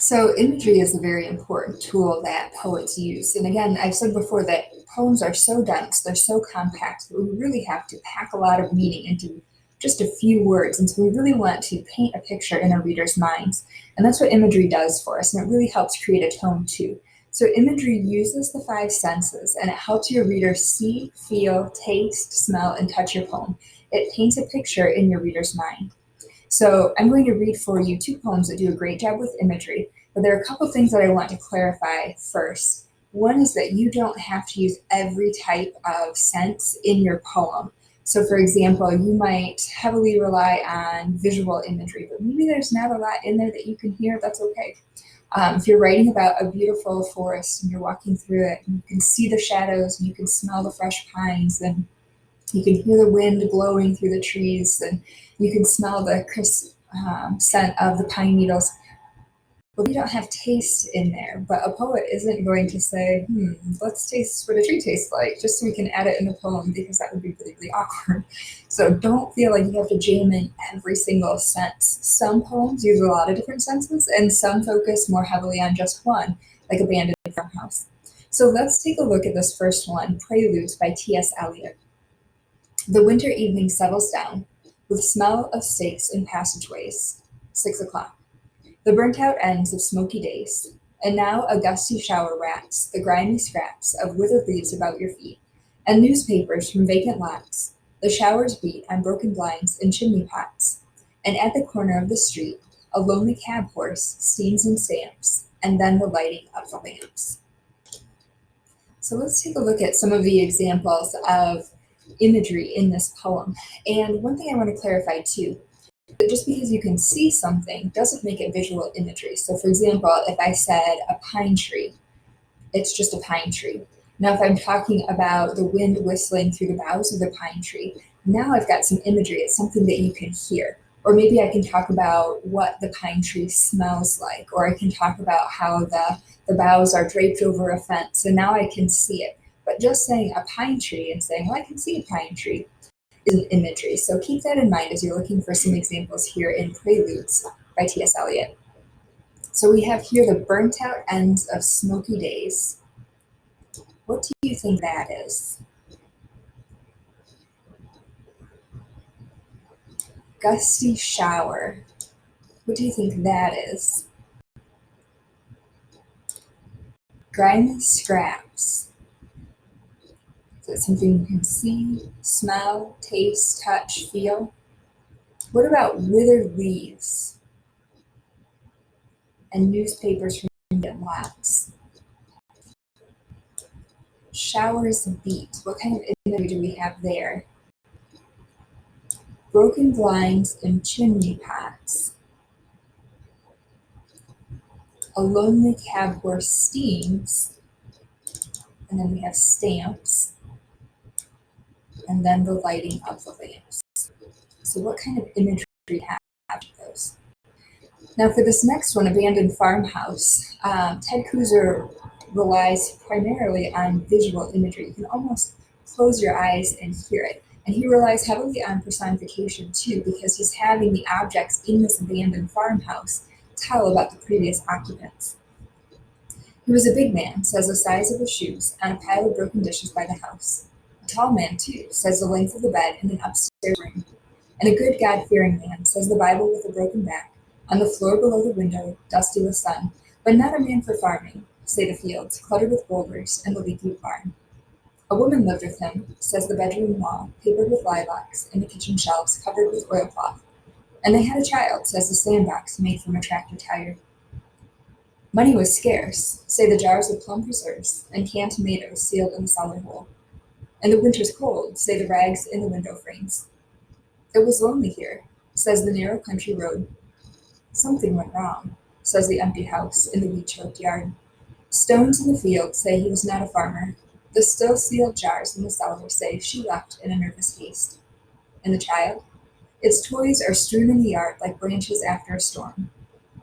So imagery is a very important tool that poets use. And again, I've said before that poems are so dense, they're so compact that we really have to pack a lot of meaning into just a few words. And so we really want to paint a picture in our readers' minds. And that's what imagery does for us. And it really helps create a tone too. So imagery uses the five senses and it helps your reader see, feel, taste, smell, and touch your poem. It paints a picture in your reader's mind. So I'm going to read for you two poems that do a great job with imagery, but there are a couple things that I want to clarify first. One is that you don't have to use every type of sense in your poem. So for example, you might heavily rely on visual imagery, but maybe there's not a lot in there that you can hear, that's okay. If you're writing about a beautiful forest and you're walking through it, and you can see the shadows and you can smell the fresh pines and you can hear the wind blowing through the trees and you can smell the crisp scent of the pine needles. But we don't have taste in there. But a poet isn't going to say, let's taste what a tree tastes like, just so we can add it in the poem, because that would be really, really awkward. So don't feel like you have to jam in every single sense. Some poems use a lot of different senses, and some focus more heavily on just one, like Abandoned Farmhouse. So let's take a look at this first one, Preludes by T.S. Eliot. The winter evening settles down, with smell of steaks in passageways. 6 o'clock. The burnt-out ends of smoky days, and now a gusty shower rats the grimy scraps of withered leaves about your feet, and newspapers from vacant lots. The showers beat on broken blinds and chimney pots, and at the corner of the street, a lonely cab horse steams and stamps, and then the lighting of the lamps. So let's take a look at some of the examples of imagery in this poem. And one thing I want to clarify too, just because you can see something doesn't make it visual imagery. So for example, if I said a pine tree, it's just a pine tree. Now if I'm talking about the wind whistling through the boughs of the pine tree, now I've got some imagery. It's something that you can hear. Or maybe I can talk about what the pine tree smells like, or I can talk about how the boughs are draped over a fence, and now I can see it. But just saying a pine tree and saying, well, I can see a pine tree, is an imagery. So keep that in mind as you're looking for some examples here in Preludes by T.S. Eliot. So we have here the burnt out ends of smoky days. What do you think that is? Gusty shower. What do you think that is? Grimy scraps. Is it something you can see, smell, taste, touch, feel? What about withered leaves and newspapers from vacant lots? Showers beat. What kind of imagery do we have there? Broken blinds and chimney pots. A lonely cab horse steams. And then we have stamps. And then the lighting of the lamps. So what kind of imagery do we have those? Now for this next one, Abandoned Farmhouse, Ted Kooser relies primarily on visual imagery. You can almost close your eyes and hear it. And he relies heavily on personification too, because he's having the objects in this abandoned farmhouse tell about the previous occupants. He was a big man, says the size of his shoes, on a pile of broken dishes by the house. A tall man too, says the length of the bed in an upstairs room. And a good God-fearing man, says the Bible with a broken back, on the floor below the window, dusty with sun, but not a man for farming, say the fields, cluttered with boulders, and the leaky barn. A woman lived with him, says the bedroom wall, papered with lilacs, and the kitchen shelves covered with oilcloth. And they had a child, says the sandbox made from a tractor tire. Money was scarce, say the jars of plum preserves, and canned tomatoes sealed in the cellar hole. And the winter's cold, say the rags in the window frames. It was lonely here, says the narrow country road. Something went wrong, says the empty house in the weed-choked yard. Stones in the field say he was not a farmer. The still sealed jars in the cellar say she left in a nervous haste. And the child? Its toys are strewn in the yard like branches after a storm.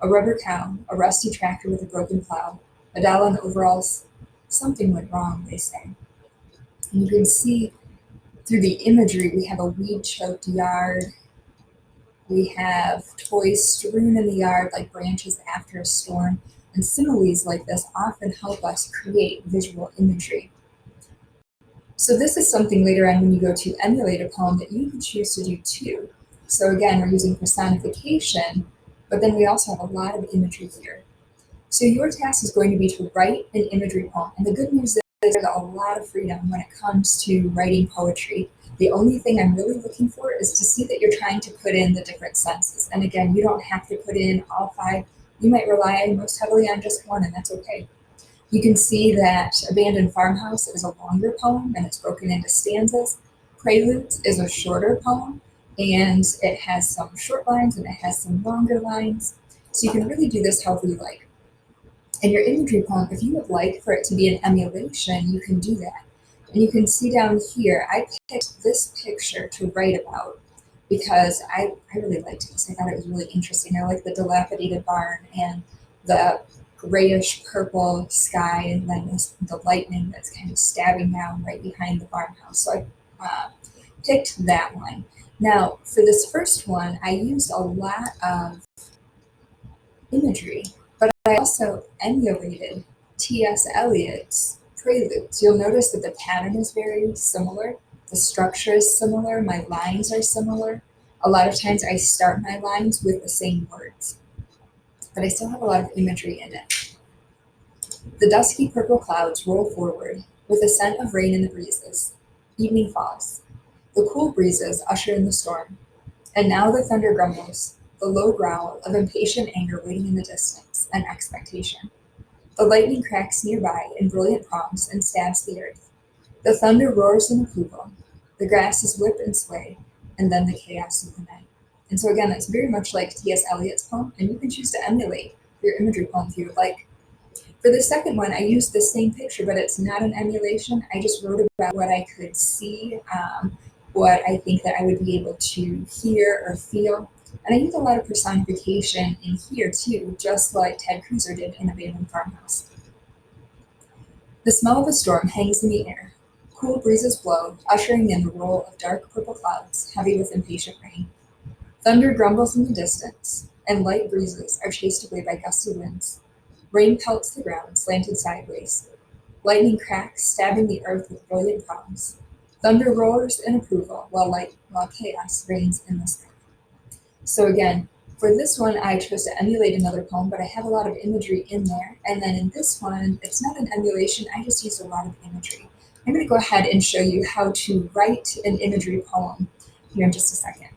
A rubber cow, a rusty tractor with a broken plow, a doll in overalls. Something went wrong, they say. And you can see through the imagery, we have a weed-choked yard, We have toys strewn in the yard like branches after a storm, and similes like this often help us create visual imagery. So this is something later on when you go to emulate a poem that you can choose to do too. So again, we're using personification, but then we also have a lot of imagery here. So your task is going to be to write an imagery poem. And the good news is there's a lot of freedom when it comes to writing poetry. The only thing I'm really looking for is to see that you're trying to put in the different senses. And again, you don't have to put in all five. You might rely most heavily on just one, and that's okay. You can see that Abandoned Farmhouse is a longer poem and it's broken into stanzas. Preludes is a shorter poem and it has some short lines and it has some longer lines. So you can really do this however you like. And your imagery poem, if you would like for it to be an emulation, you can do that. And you can see down here, I picked this picture to write about because I really liked this. I thought it was really interesting. I like the dilapidated barn and the grayish purple sky and then the lightning that's kind of stabbing down right behind the farmhouse. So I picked that one. Now, for this first one, I used a lot of imagery, but I also emulated T.S. Eliot's Preludes. You'll notice that the pattern is very similar, the structure is similar, my lines are similar. A lot of times I start my lines with the same words, but I still have a lot of imagery in it. The dusky purple clouds roll forward with a scent of rain in the breezes. Evening falls. The cool breezes usher in the storm. And now the thunder grumbles, the low growl of impatient anger waiting in the distance, and expectation. The lightning cracks nearby in brilliant palms and stabs the earth. The thunder roars in approval. The grasses whip and sway, and then the chaos of the night. And so again, that's very much like T.S. Eliot's poem, and you can choose to emulate your imagery poem if you would like. For the second one, I used the same picture, but it's not an emulation. I just wrote about what I could see, what I think that I would be able to hear or feel. And I use a lot of personification in here too, just like Ted Cruz did in Abandoned Farmhouse. The smell of a storm hangs in the air. Cool breezes blow, ushering in the roll of dark purple clouds, heavy with impatient rain. Thunder grumbles in the distance, and light breezes are chased away by gusty winds. Rain pelts the ground, slanted sideways. Lightning cracks, stabbing the earth with brilliant palms. Thunder roars in approval, while chaos reigns in the sky. So again, for this one, I chose to emulate another poem, but I have a lot of imagery in there. And then in this one, it's not an emulation, I just used a lot of imagery. I'm going to go ahead and show you how to write an imagery poem here in just a second.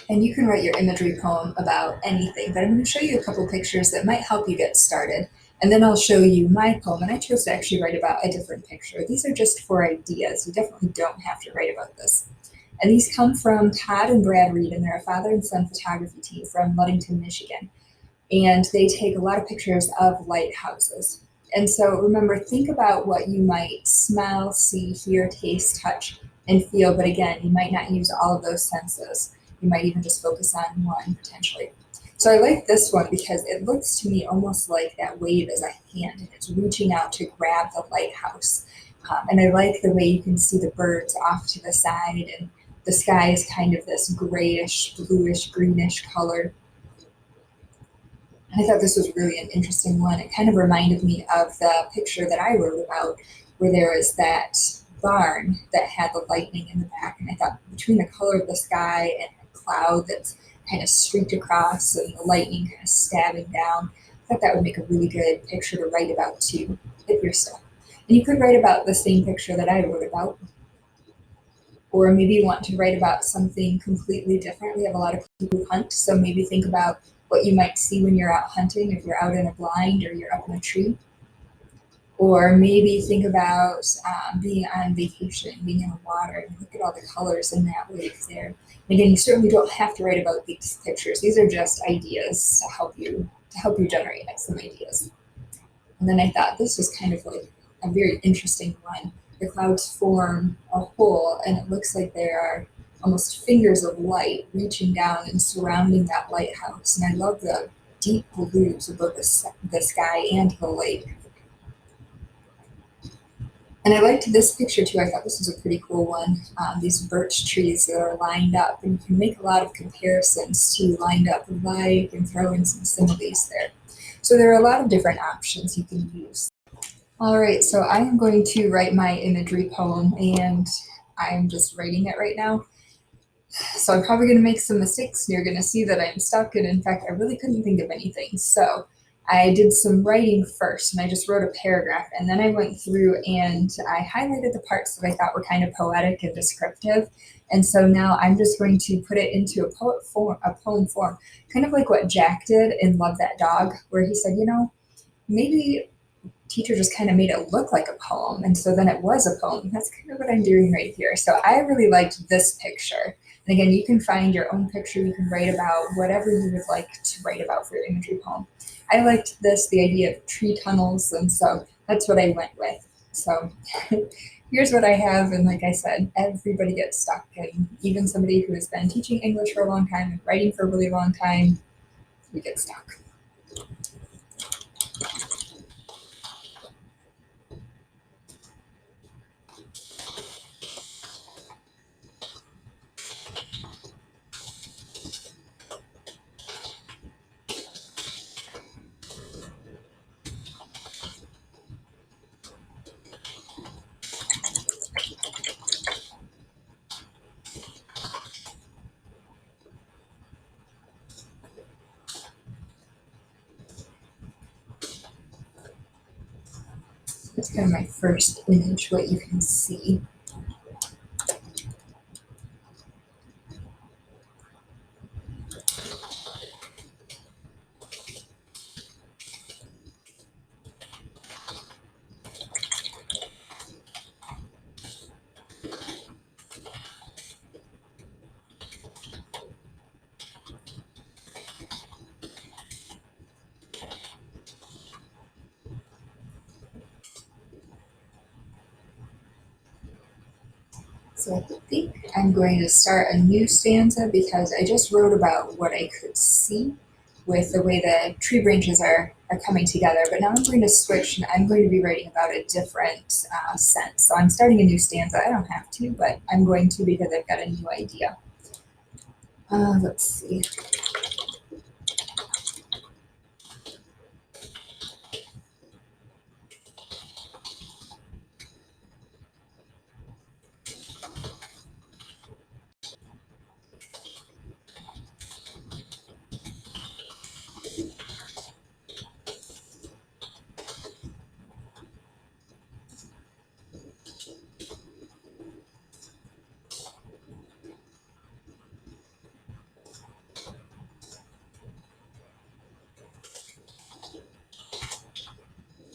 And you can write your imagery poem about anything, but I'm going to show you a couple pictures that might help you get started. And then I'll show you my poem, and I chose to actually write about a different picture. These are just for ideas. You definitely don't have to write about this. And these come from Todd and Brad Reed, and they're a father and son photography team from Ludington, Michigan. And they take a lot of pictures of lighthouses. And so remember, think about what you might smell, see, hear, taste, touch, and feel. But again, you might not use all of those senses. You might even just focus on one potentially. So I like this one because it looks to me almost like that wave is a hand and it's reaching out to grab the lighthouse. And I like the way you can see the birds off to the side and the sky is kind of this grayish, bluish, greenish color. And I thought this was really an interesting one. It kind of reminded me of the picture that I wrote about where there was that barn that had the lightning in the back. And I thought between the color of the sky and the cloud that's kind of streaked across and the lightning kind of stabbing down, I thought that would make a really good picture to write about too, if you're still. And you could write about the same picture that I wrote about. Or maybe you want to write about something completely different. We have a lot of people who hunt, so maybe think about what you might see when you're out hunting, if you're out in a blind or you're up in a tree. Or maybe think about being on vacation, being in the water, and look at all the colors in that wave there. And again, you certainly don't have to write about these pictures. These are just ideas to help you generate some ideas. And then I thought this was kind of like a very interesting one. The clouds form a hole, and it looks like there are almost fingers of light reaching down and surrounding that lighthouse. And I love the deep blues of both the sky and the lake. And I liked this picture too. I thought this was a pretty cool one. These birch trees that are lined up, and you can make a lot of comparisons to lined up like and throw in some similes there. So there are a lot of different options you can use. All right, so I am going to write my imagery poem, and I'm just writing it right now. So I'm probably going to make some mistakes, and you're going to see that I'm stuck, and in fact, I really couldn't think of anything. So I did some writing first, and I just wrote a paragraph, and then I went through and I highlighted the parts that I thought were kind of poetic and descriptive. And so now I'm just going to put it into a poem form, kind of like what Jack did in Love That Dog, where he said, maybe teacher just kind of made it look like a poem. And so then it was a poem. That's kind of what I'm doing right here. So I really liked this picture. And again, you can find your own picture. You can write about whatever you would like to write about for your imagery poem. I liked this, the idea of tree tunnels. And so that's what I went with. So here's what I have. And like I said, everybody gets stuck. And even somebody who has been teaching English for a long time and writing for a really long time, we get stuck. That's kind of my first image, what you can see. So I think I'm going to start a new stanza because I just wrote about what I could see with the way the tree branches are coming together. But now I'm going to switch and I'm going to be writing about a different sense. So I'm starting a new stanza. I don't have to, but I'm going to because I've got a new idea. Let's see.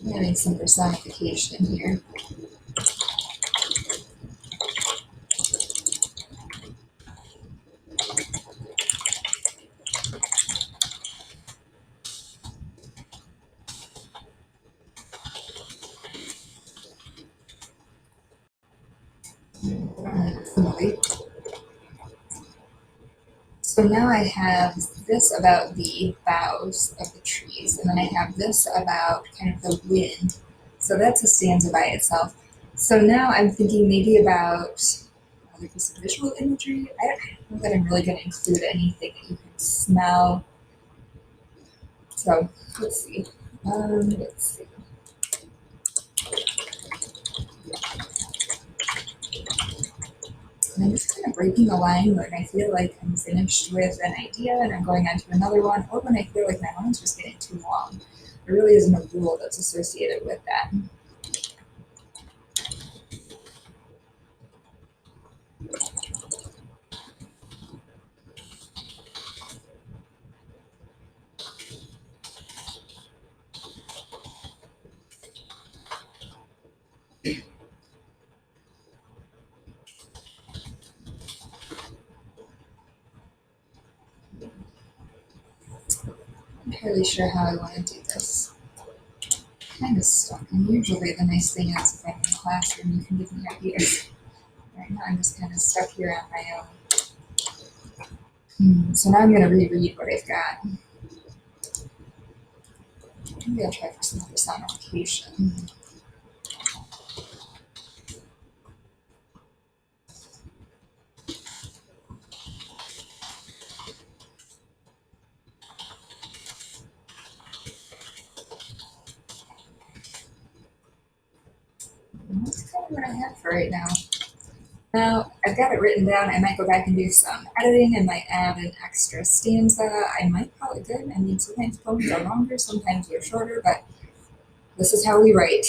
I'm adding some personification here. Simile. So now I have this about the boughs of the trees, and then I have this about kind of the wind. So that's a stanza by itself. So now I'm thinking maybe about another piece of visual imagery. I don't know that I'm really going to include anything that you can smell. So let's see. Let's see. And I'm just kind of breaking the line when I feel like I'm finished with an idea and I'm going on to another one, or when I feel like my line's just getting too long. There really isn't a rule that's associated with that. I'm not entirely sure how I want to do this. Kind of stuck. And usually the nice thing is if I'm in the classroom, you can give me ideas. Right now I'm just kind of stuck here on my own. So now I'm going to reread what I've got. Maybe I'll try for some personification. That's kind of what I have for right now. Now, I've got it written down. I might go back and do some editing. I might add an extra stanza. I might call it good. I mean, sometimes poems are longer, sometimes they're shorter, but this is how we write.